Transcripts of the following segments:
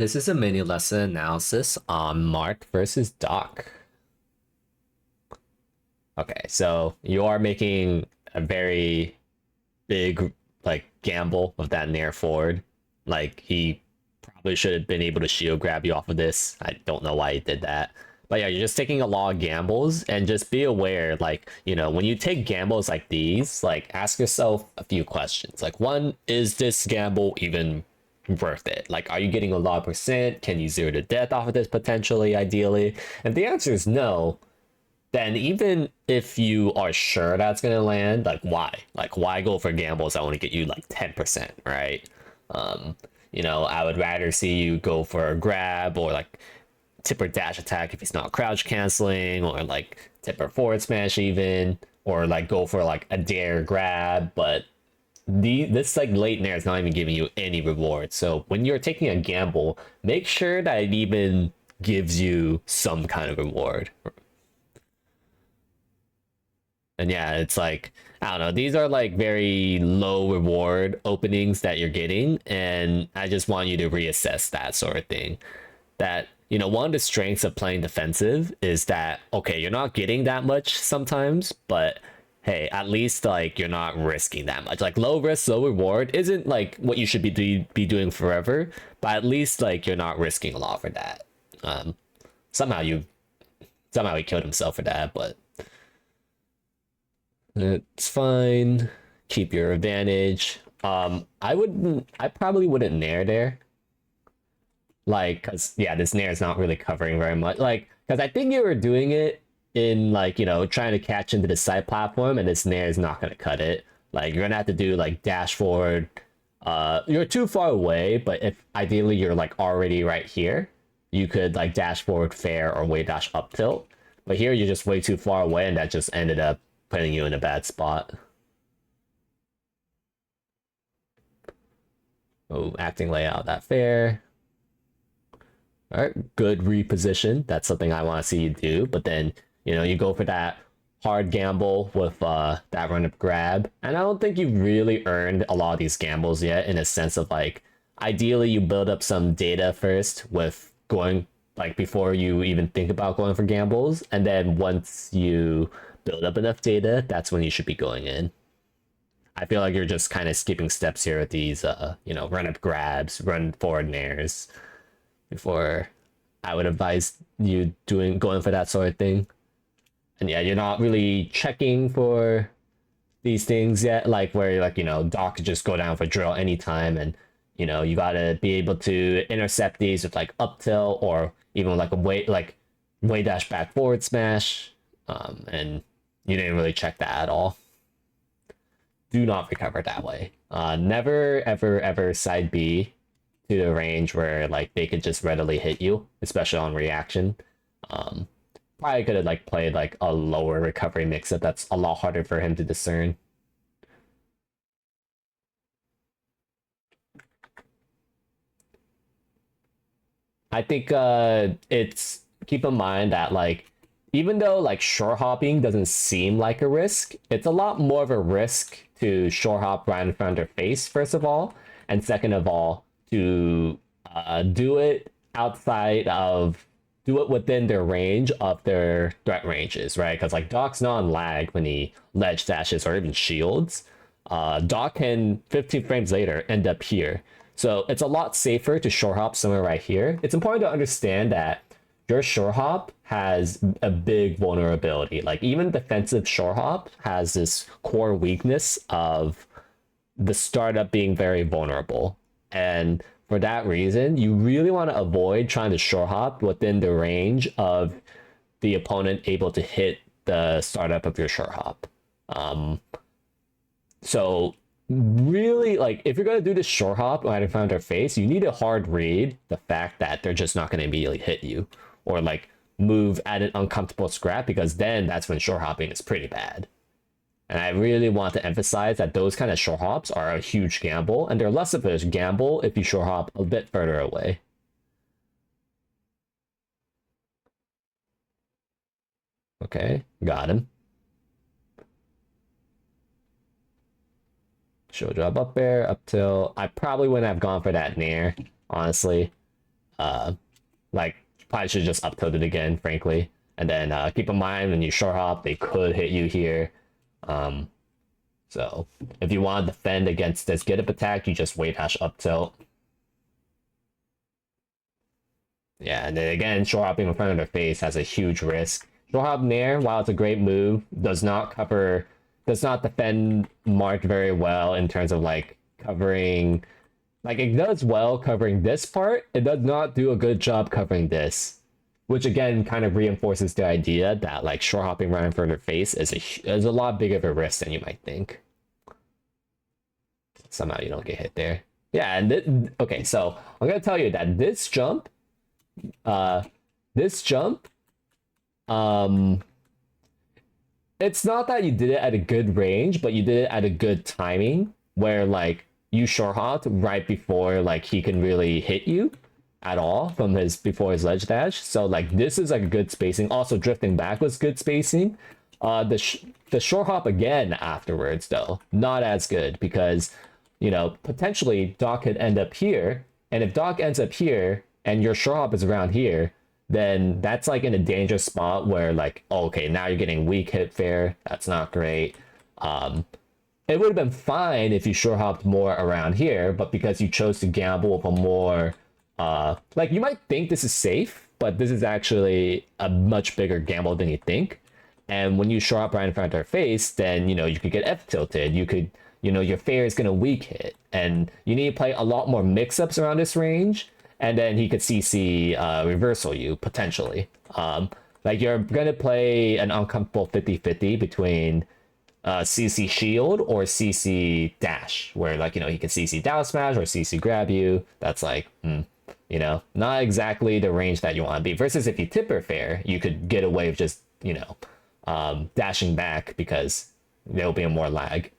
This is a mini lesson analysis on Marth versus Doc. Okay, so you are making a very big gamble of that Nair forward. Like he probably should have been able to shield grab you off of this. I don't know why he did that. But yeah, you're just taking a lot of gambles and just be aware, when you take gambles like these, ask yourself a few questions. Like one, is this gamble even worth it? Like, are you getting a lot of percent? Can you zero to death off of this potentially, ideally? And the answer is no, then even if you are sure that's gonna land, why? Like why go for gambles that only get you like 10%, right? Um, I would rather see you go for a grab or tip or dash attack if he's not crouch canceling, or tip or forward smash even, or go for a dare grab, but this late nair is not even giving you any reward. So when you're taking a gamble, make sure that it even gives you some kind of reward. And yeah, it's I don't know, these are very low reward openings that you're getting, and I just want you to reassess that sort of thing. That, one of the strengths of playing defensive is that, okay, you're not getting that much sometimes, but hey, at least you're not risking that much. Like low risk, low reward isn't what you should be doing forever, but at least you're not risking a lot for that. Um, somehow you somehow he killed himself for that, but it's fine. Keep your advantage. I probably wouldn't nair there. Cause yeah, this nair is not really covering very much. Cause I think you were doing it in trying to catch into the side platform, and this nair is not gonna cut it. You're gonna have to do dash forward. You're too far away, but if ideally you're already right here, you could dash forward fair or way dash up tilt. But here you're just way too far away, and that just ended up putting you in a bad spot. Oh, acting layout that fair. All right, good reposition. That's something I want to see you do. But then, you go for that hard gamble with that run up grab. And I don't think you've really earned a lot of these gambles yet, in a sense of ideally you build up some data first with going before you even think about going for gambles. And then once you build up enough data, that's when you should be going in. I feel like you're just kind of skipping steps here with these, run up grabs, run forward nairs, before I would advise you going for that sort of thing. And yeah, you're not really checking for these things yet, where Doc could just go down for drill anytime, and you gotta be able to intercept these with up tilt, or even a way dash back forward smash. And you didn't really check that at all. Do not recover that way. Never ever ever side B to the range where they could just readily hit you, especially on reaction. Probably could have played a lower recovery mix-up that's a lot harder for him to discern. I think it's keep in mind that even though short hopping doesn't seem like a risk, it's a lot more of a risk to short hop right in front of their face, first of all, and second of all, to do it within their range of their threat ranges, right? Because Doc's not on lag when he ledge dashes or even shields. Doc can 15 frames later end up here. So it's a lot safer to short hop somewhere right here. It's important to understand that your short hop has a big vulnerability. Even defensive short hop has this core weakness of the startup being very vulnerable. And for that reason, you really want to avoid trying to short hop within the range of the opponent able to hit the startup of your short hop. So really, if you're going to do this short hop right in front of their face, you need to hard read the fact that they're just not going to immediately hit you, or move at an uncomfortable scrap, because then that's when short hopping is pretty bad. And I really want to emphasize that those kind of short hops are a huge gamble, and they're less of a gamble if you short hop a bit further away. Okay, got him. Show drop up there, up till I probably wouldn't have gone for that nair, honestly. like probably should just up tilt it again, frankly. And then keep in mind when you short hop, they could hit you here. So if you want to defend against this get up attack, you just wait dash up tilt. Yeah, and then again, short hopping in front of their face has a huge risk. Short hop Nair, while it's a great move, does not defend Marth very well in terms of like covering. Like it does well covering this part, it does not do a good job covering this, which again kind of reinforces the idea that like short hopping right in front of their face is a lot bigger of a risk than you might think. Somehow you don't get hit there. Yeah, and okay, so I'm gonna tell you that this jump, this jump, it's not that you did it at a good range, but you did it at a good timing where like you short hopped right before like he can really hit you at all from his before his ledge dash. So like this is like a good spacing. Also drifting back was good spacing. The short hop again afterwards though, not as good because you know potentially Doc could end up here, and if Doc ends up here and your short hop is around here, then that's like in a dangerous spot where like, oh, okay, now you're getting weak hit fair. That's not great. It would have been fine if you short hopped more around here, but because you chose to gamble with a more, like you might think this is safe, but this is actually a much bigger gamble than you think. And when you short hop right in front of their face, then, you know, you could get F tilted. You could, you know, your fair is going to weak hit. And you need to play a lot more mix-ups around this range. And then he could CC reversal you, potentially. Like you're going to play an uncomfortable 50-50 between CC shield or CC dash, where like, you know, he can CC down smash or CC grab you. That's like, you know, not exactly the range that you want to be. Versus if you tipper fair, you could get away with just, you know, dashing back because there'll be more lag.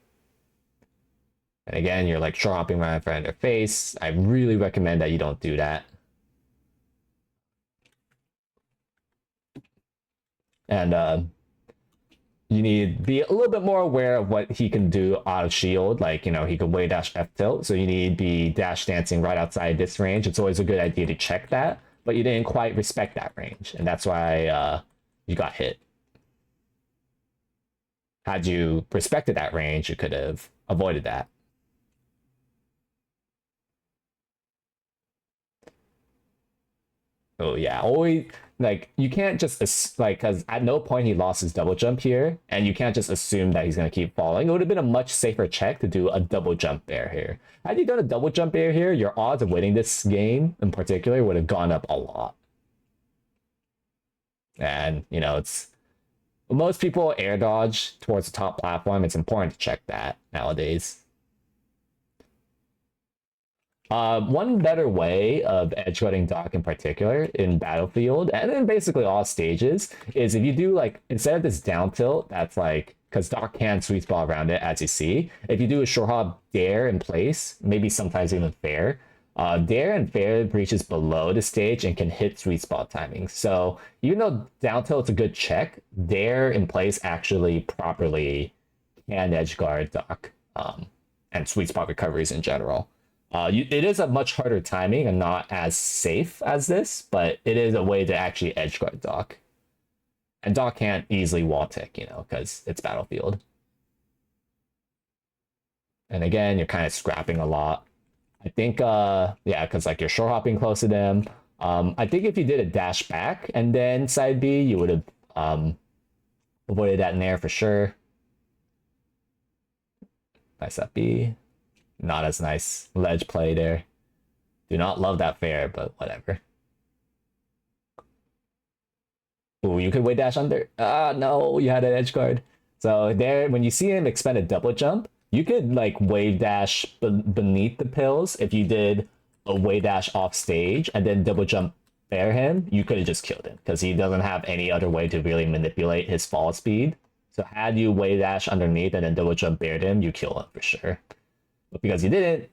And again, you're like short hopping right in front of their face. I really recommend that you don't do that. And you need to be a little bit more aware of what he can do out of shield. Like, you know, he can way dash F tilt. So you need to be dash dancing right outside this range. It's always a good idea to check that, but you didn't quite respect that range. And that's why you got hit. Had you respected that range, you could have avoided that. Oh yeah, always like you can't just like because at no point he lost his double jump here, and you can't just assume that he's gonna keep falling. It would have been a much safer check to do a double jump bear here. Had you done a double jump bear here, your odds of winning this game in particular would have gone up a lot. And you know, it's most people air dodge towards the top platform. It's important to check that nowadays. One better way of edgeguarding Doc in particular in Battlefield and in basically all stages is if you do like instead of this down tilt that's like because Doc can sweet spot around it as you see. If you do a short hop dare in place, maybe sometimes even fair, dare and fair reaches below the stage and can hit sweet spot timing. So even though down tilt's a good check, dare in place actually properly can edgeguard Doc and sweet spot recoveries in general. It is a much harder timing and not as safe as this, but it is a way to actually edge guard Doc. And Doc can't easily wall tick, you know, because it's Battlefield. And again, you're kind of scrapping a lot. I think, yeah, because like you're short hopping close to them. I think if you did a dash back and then side B, you would have avoided that in there for sure. Nice up B. Not as nice ledge play there. Do not love that fair, but whatever. Ooh, you could wave dash under. Ah, no, you had an edge guard. So there, when you see him expend a double jump, you could like wave dash beneath the pills. If you did a wave dash off stage and then double jump bear him, you could have just killed him because he doesn't have any other way to really manipulate his fall speed. So had you wave dash underneath and then double jump bared him, you kill him for sure. But because you didn't,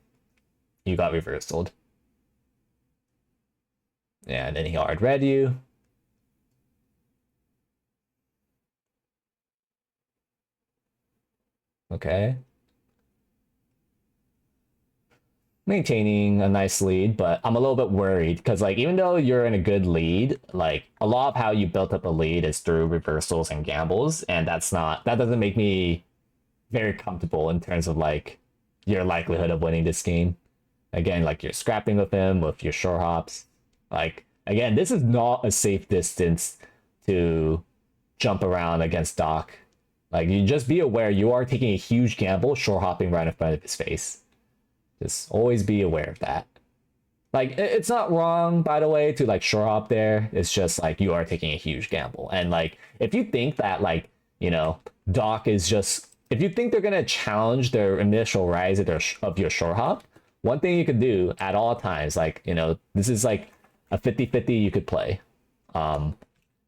you got reversaled. Yeah, and then he hard read you. Okay. maintaining a nice lead, but I'm a little bit worried because like even though you're in a good lead, like a lot of how you built up a lead is through reversals and gambles, and that doesn't make me very comfortable in terms of like your likelihood of winning this game. Again, like you're scrapping with him with your short hops. Like again, this is not a safe distance to jump around against Doc. Like you just be aware you are taking a huge gamble short hopping right in front of his face. Just always be aware of that. Like it's not wrong, by the way, to like short hop there. It's just like you are taking a huge gamble. And like if you think that like, you know, Doc is just if you think they're gonna challenge their initial rise of your short hop, one thing you could do at all times, like, you know, this is like a 50-50 you could play,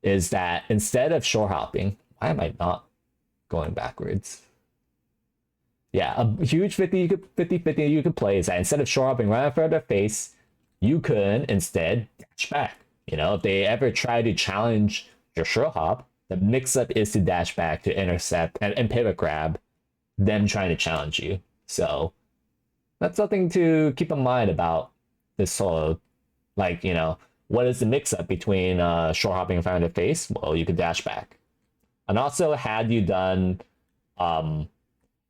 is that instead of short hopping, why am I not going backwards? Yeah, a huge 50-50 you could play is that instead of short hopping right in front of their face, you could instead dash back. You know, if they ever try to challenge your short hop, the mix up is to dash back to intercept and pivot grab them trying to challenge you. So that's something to keep in mind about this solo. Like, you know, what is the mix up between short hopping in front of their face? Well, you could dash back. And also, had you done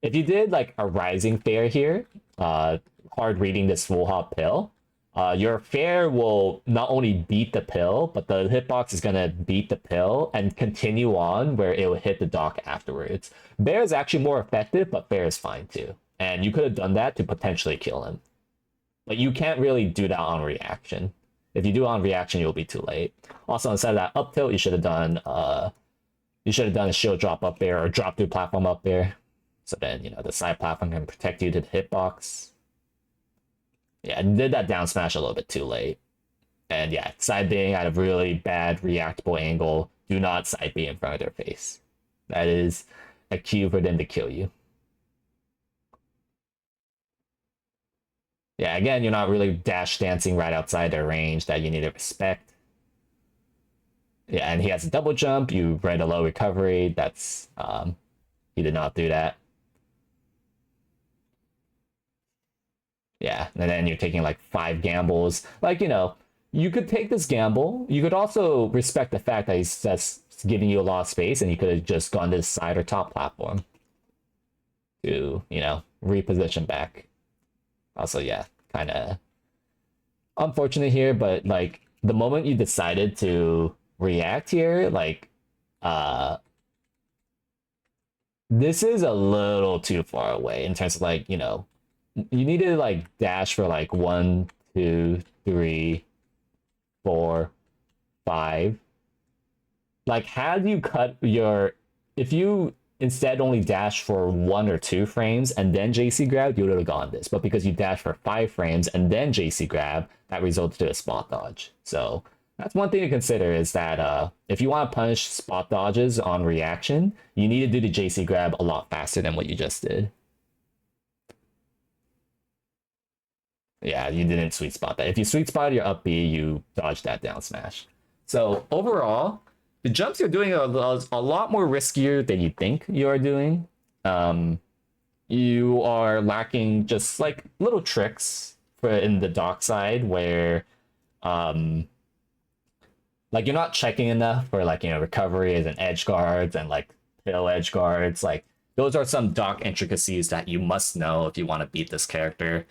if you did like a rising fair here, hard reading this full hop pill, your fair will not only beat the pill, but the hitbox is gonna beat the pill and continue on where it will hit the dock afterwards. Bear is actually more effective, but fair is fine too. And you could have done that to potentially kill him. But you can't really do that on reaction. If you do it on reaction, you'll be too late. Also, instead of that up tilt, you should have done a shield drop up there or drop through platform up there. So then, you know, the side platform can protect you to the hitbox. Yeah, I did that down smash a little bit too late. And yeah, side being at a really bad reactable angle. Do not side B in front of their face. That is a cue for them to kill you. Yeah, again, you're not really dash dancing right outside their range that you need to respect. Yeah, and he has a double jump. You read a low recovery. That's he did not do that. Yeah, and then you're taking like 5 gambles. Like, you know, you could take this gamble. You could also respect the fact that he's just giving you a lot of space, and you could have just gone to the side or top platform to, you know, reposition back. Also, yeah, kind of unfortunate here, but like the moment you decided to react here, like this is a little too far away in terms of like, you know, you need to like dash for like 1, 2, 3, 4, 5. Like, had you cut your, if you instead only dash for 1 or 2 frames and then JC grab, you would have gone this. But because you dash for 5 frames and then JC grab, that resulted to a spot dodge. So that's one thing to consider, is that if you want to punish spot dodges on reaction, you need to do the JC grab a lot faster than what you just did. Yeah, you didn't sweet spot that. If you sweet spotted your up B, you dodged that down smash. So overall, the jumps you're doing are a lot more riskier than you think you are doing. You are lacking just like little tricks for in the dock side where like you're not checking enough for like, you know, recoveries and edge guards and like pill edge guards. Like those are some dock intricacies that you must know if you want to beat this character.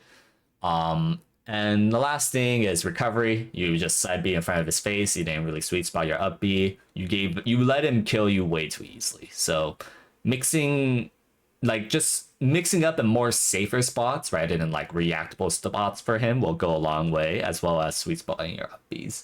And the last thing is recovery. You just side B in front of his face. You didn't really sweet spot your up B. You let him kill you way too easily. So mixing up the more safer spots rather than like reactable spots for him will go a long way, as well as sweet spotting your up Bs.